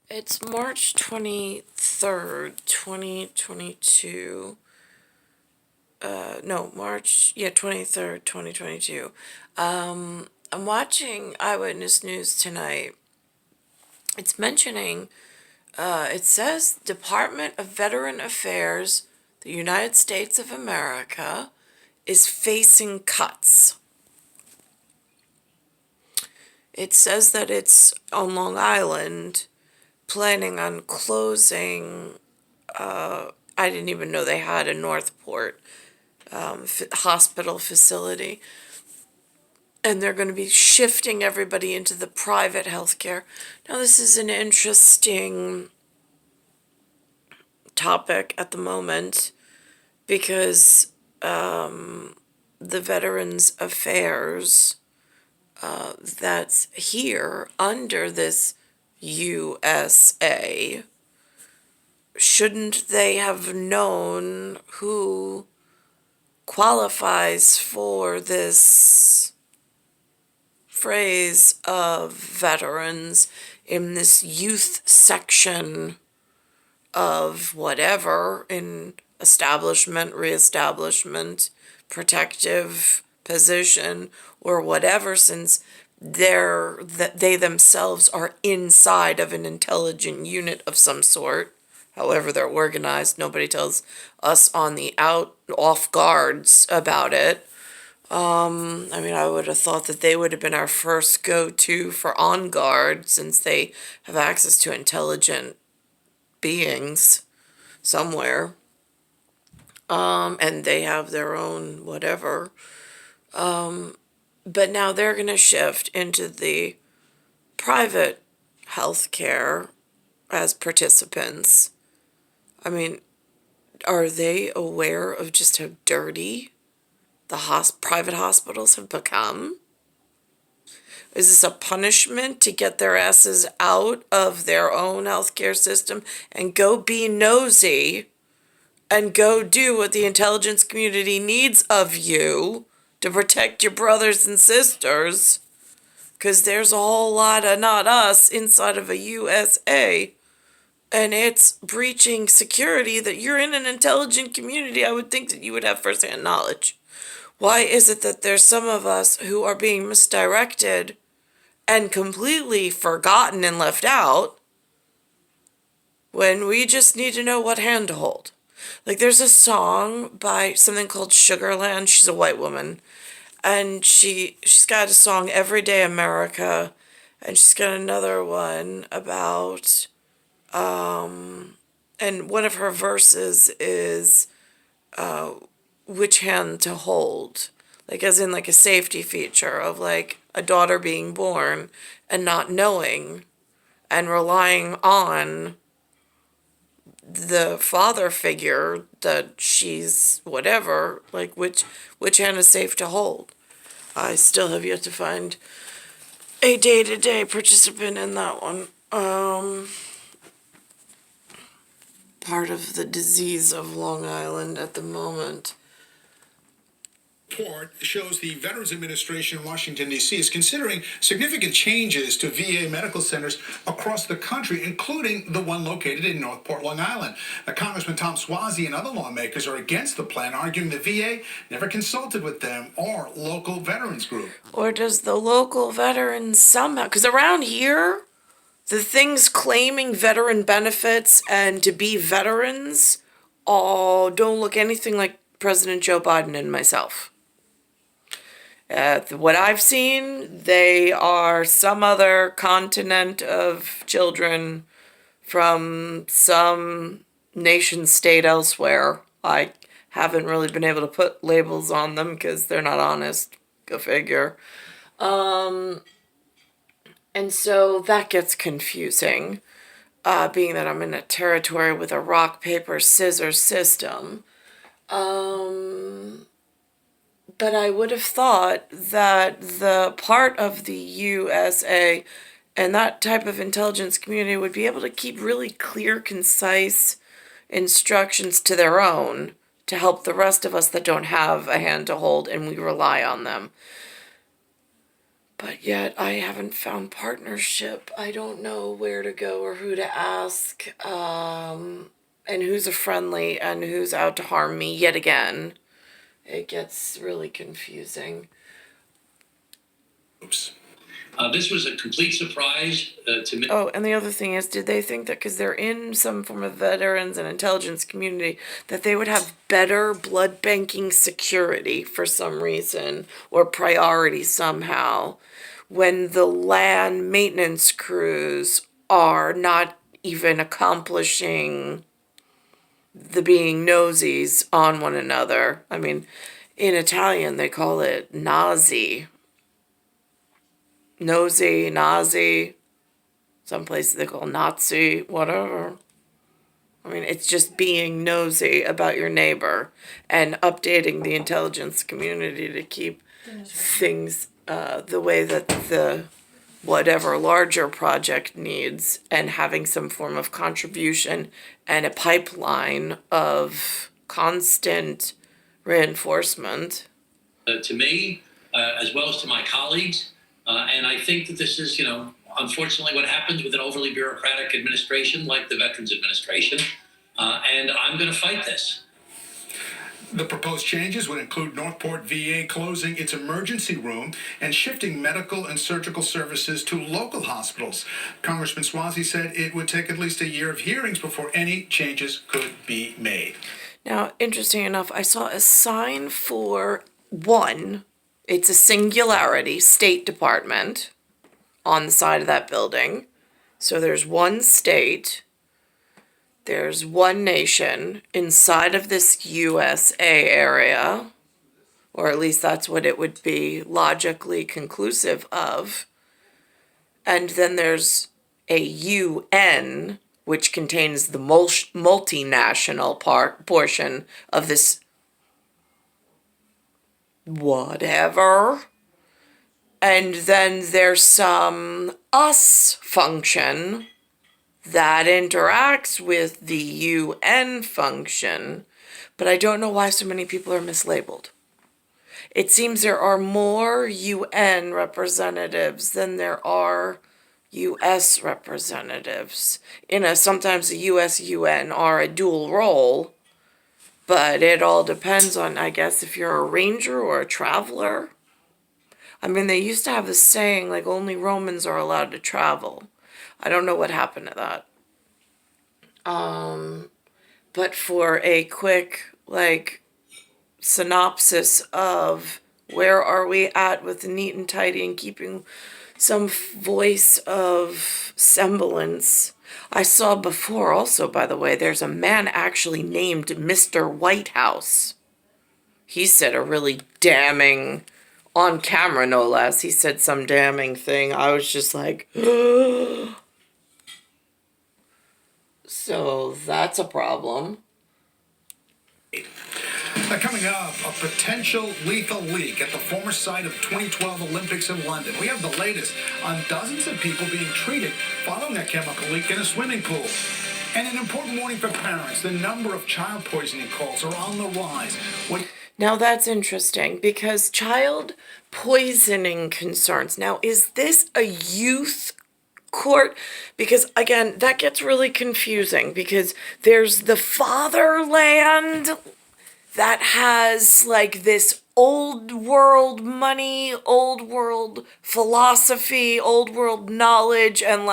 It's March 23rd, 2022. No, March, yeah, 23rd, 2022. I'm watching Eyewitness News tonight. It's mentioning, it says Department of Veteran Affairs, the United States of America, is facing cuts. It says that it's on Long Island, planning on closing. I didn't even know they had a Northport hospital facility. And they're going to be shifting everybody into the private healthcare. Now, this is an interesting topic at the moment because the Veterans Affairs that's here under this USA, shouldn't they have known who qualifies for this phrase of veterans in this youth section of whatever, in establishment, reestablishment, protective position, or whatever, since they themselves are inside of an intelligent unit of some sort, however they're organized. Nobody tells us on the off guards about it. I would have thought that they would have been our first go-to for on guard, since they have access to intelligent beings somewhere. And they have their own whatever. But now they're going to shift into the private healthcare as participants. I mean, are they aware of just how dirty the private hospitals have become? Is this a punishment to get their asses out of their own healthcare system and go be nosy and go do what the intelligence community needs of you to protect your brothers and sisters? Because there's a whole lot of not us inside of a USA, and it's breaching security that you're in an intelligent community. I would think that you would have firsthand knowledge. Why is it that there's some of us who are being misdirected and completely forgotten and left out when we just need to know what hand to hold? Like, there's a song by something called Sugarland. She's a white woman. And she's got a song, Everyday America. And she's got another one about, and one of her verses is, which hand to hold, like as in like a safety feature of like a daughter being born and not knowing and relying on the father figure that she's whatever, like which hand is safe to hold. I still have yet to find a day-to-day participant in that one. Part of the disease of Long Island at the moment. Report shows the Veterans Administration in Washington, D.C. is considering significant changes to VA medical centers across the country, including the one located in Northport, Long Island. Congressman Tom Suozzi and other lawmakers are against the plan, arguing the VA never consulted with them or local veterans group. Or does the local veterans somehow, because around here, the things claiming veteran benefits and to be veterans all don't look anything like President Joe Biden and myself. What I've seen, they are some other continent of children from some nation state elsewhere. I haven't really been able to put labels on them because they're not honest. Go figure. And so that gets confusing, being that I'm in a territory with a rock, paper, scissors system. But I would have thought that the part of the USA and that type of intelligence community would be able to keep really clear, concise instructions to their own to help the rest of us that don't have a hand to hold and we rely on them. But yet I haven't found partnership. I don't know where to go or who to ask, and who's a friendly and who's out to harm me yet again. It gets really confusing. Oops. This was a complete surprise to me. Oh, and the other thing is, did they think that because they're in some form of veterans and intelligence community, that they would have better blood banking security for some reason or priority somehow when the land maintenance crews are not even accomplishing the being nosies on one another? I mean, in Italian, they call it nazi. Nosy, nazi. Some places they call Nazi, whatever. I mean, it's just being nosy about your neighbor and updating the intelligence community to keep things the way that the whatever larger project needs, and having some form of contribution and a pipeline of constant reinforcement. To me, as well as to my colleagues. And I think that this is, unfortunately what happens with an overly bureaucratic administration like the Veterans Administration. And I'm going to fight this. The proposed changes would include Northport VA closing its emergency room and shifting medical and surgical services to local hospitals. Congressman Swazi said it would take at least a year of hearings before any changes could be made. Now, interesting enough, I saw a sign for one. It's a singularity, State Department, on the side of that building. So there's one state, there's one nation inside of this USA area, or at least that's what it would be logically conclusive of. And then there's a UN, which contains the multinational portion of this whatever. And then there's some us function that interacts with the UN function, but I don't know why so many people are mislabeled. It seems there are more UN representatives than there are US representatives. Sometimes the US UN are a dual role, but it all depends on, I guess, if you're a ranger or a traveler. I mean, they used to have this saying, like, only Romans are allowed to travel. I don't know what happened to that. But for a quick, synopsis of where are we at with the neat and tidy and keeping some voice of semblance. I saw before also, by the way, there's a man actually named Mr. Whitehouse. He said a really damning, on camera no less, he said some damning thing. I was just like, so that's a problem. Coming up, a potential lethal leak at the former site of 2012 Olympics in London. We have the latest on dozens of people being treated following a chemical leak in a swimming pool. And an important warning for parents, the number of child poisoning calls are on the rise. Now that's interesting, because child poisoning concerns. Now, is this a youth court? Because again, that gets really confusing, because there's the fatherland that has this old world money, old world philosophy, old world knowledge, and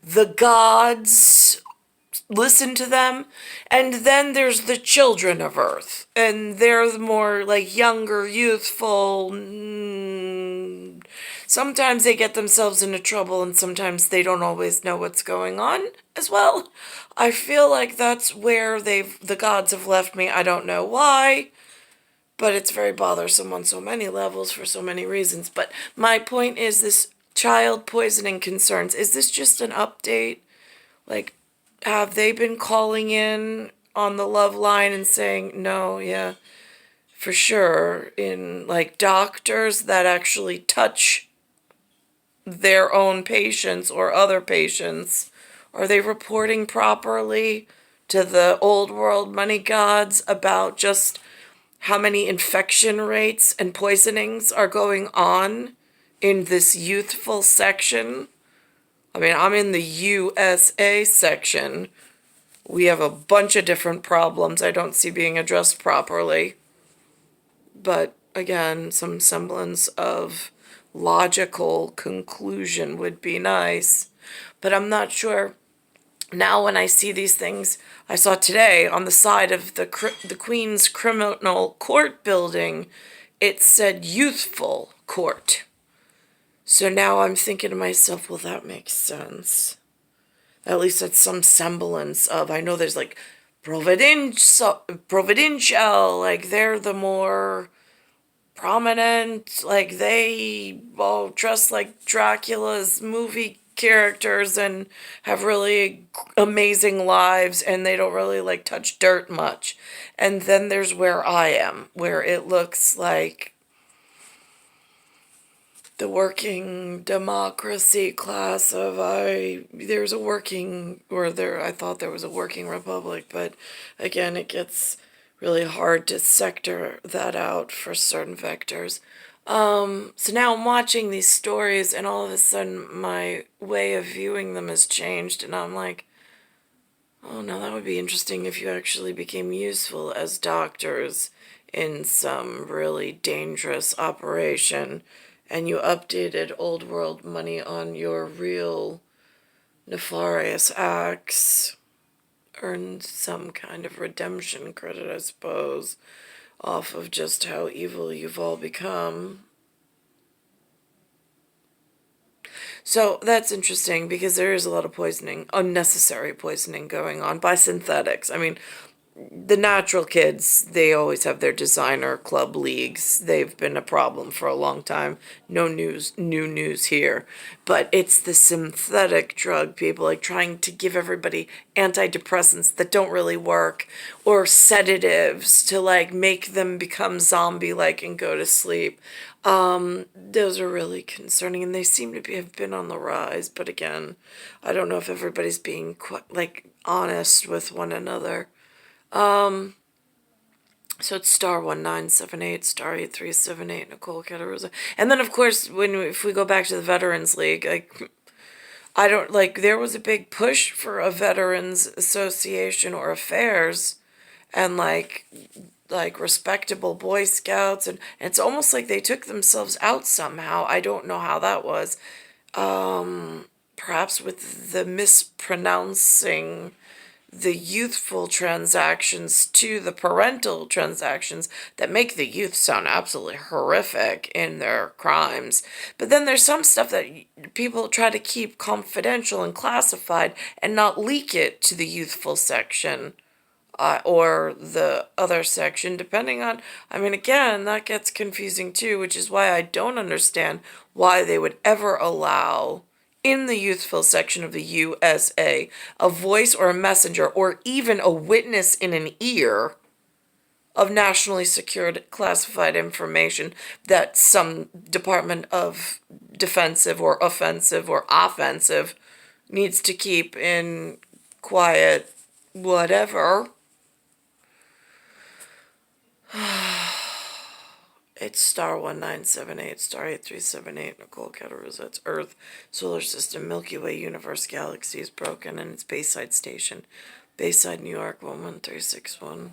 the gods listen to them. And then there's the children of Earth, and they're the more younger, youthful. Sometimes they get themselves into trouble, and sometimes they don't always know what's going on as well. I feel like that's where the gods have left me. I don't know why, but it's very bothersome on so many levels for so many reasons. But my point is, this child poisoning concerns, is this just an update? Have they been calling in on the love line and saying, no, yeah, for sure, in doctors that actually touch their own patients or other patients? Are they reporting properly to the old world money gods about just how many infection rates and poisonings are going on in this youthful section. I mean, I'm in the USA section. We have a bunch of different problems I don't see being addressed properly. But again, some semblance of logical conclusion would be nice. But I'm not sure. Now when I see these things, I saw today on the side of the Queen's Criminal Court building, it said youthful court. So now I'm thinking to myself, well, that makes sense. At least it's some semblance of, I know there's like Providencial, like they're the more prominent, like they all dress like Dracula's movie characters and have really amazing lives, and they don't really like touch dirt much. And then there's where I am, where it looks like the working democracy class of there's a working, or there, I thought there was a working republic, but again, it gets really hard to sector that out for certain vectors. So now I'm watching these stories, and all of a sudden my way of viewing them has changed, and I'm like, oh no, that would be interesting if you actually became useful as doctors in some really dangerous operation, and you updated old world money on your real nefarious acts, earned some kind of redemption credit, I suppose, off of just how evil you've all become. So that's interesting because there is a lot of poisoning, unnecessary poisoning going on by synthetics. I mean, the natural kids, they always have their designer club leagues. They've been a problem for a long time. No new news here. But it's the synthetic drug people, like trying to give everybody antidepressants that don't really work, or sedatives to like make them become zombie-like and go to sleep. Those are really concerning, and they seem to have been on the rise. But again, I don't know if everybody's being quite like honest with one another. So it's star 1978, star 8378, Nicole Cattaruzza. And then of course, if we go back to the Veterans League, I don't like, there was a big push for a Veterans Association or affairs, and like respectable Boy Scouts, and it's almost like they took themselves out somehow. I don't know how that was. Perhaps with the mispronouncing the youthful transactions to the parental transactions that make the youth sound absolutely horrific in their crimes. But then there's some stuff that people try to keep confidential and classified and not leak it to the youthful section, or the other section, depending on, I mean, again, that gets confusing too, which is why I don't understand why they would ever allow in the youthful section of the USA a voice or a messenger or even a witness in an ear of nationally secured classified information that some Department of Defensive or Offensive or Offensive needs to keep in quiet whatever. It's star 1978, star 8378, Nicole Cattaruzza. It's Earth, Solar System, Milky Way, Universe, Galaxy is broken, and it's Bayside Station. Bayside, New York, 11361.